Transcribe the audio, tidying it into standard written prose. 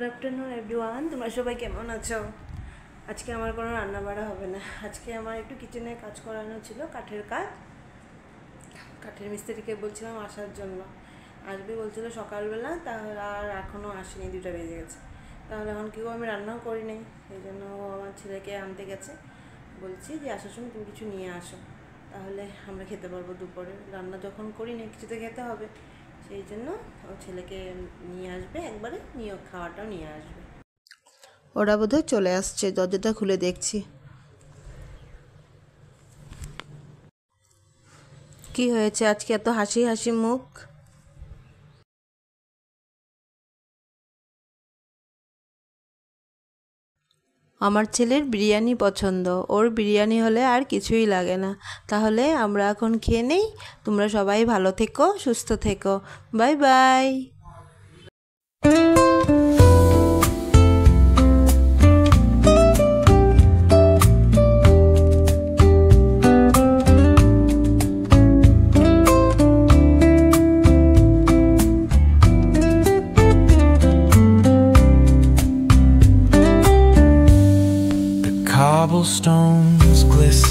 Good afternoon everyone, তোমরা সবাই কেমন আছো? আজকে আমার কোনো রান্না বাড়া হবে না। আজকে আমার একটু কিচেনে কাজ করানো ছিল, কাঠের কাজ। কাঠের মিস্ত্রিকে বলছিলাম আসার জন্য, আসবে বলছিল সকালবেলা, তাহলে আর এখনও আসেনি, 2টা বেজে গেছে। তাহলে এখন কেউ আমি রান্নাও করি নাই, সেই জন্য আমার ছেলেকে আনতে গেছে। বলছি যে আসার সময় তুমি কিছু নিয়ে আসো, তাহলে আমরা খেতে পারবো দুপুরে। রান্না যখন করি না, কিছুতে খেতে হবে, সেই জন্য ও ছেলেকে নিয়ে আসবে, একবারে নিয়ে খাওয়াটাও নিয়ে আসবে। ওরা বোধহয় চলে আসছে, দরজাটা খুলে দেখছি। কি হয়েছে আজকে এত হাসি হাসি মুখ? আমার ছেলের বিরিয়ানি পছন্দ, ওর বিরিয়ানি হলে আর কিছুই লাগে না। তাহলে আমরা এখন খেয়ে নেই। তোমরা সবাই ভালো থেকো, সুস্থ থেকো। Bye bye. Cobblestones glisten.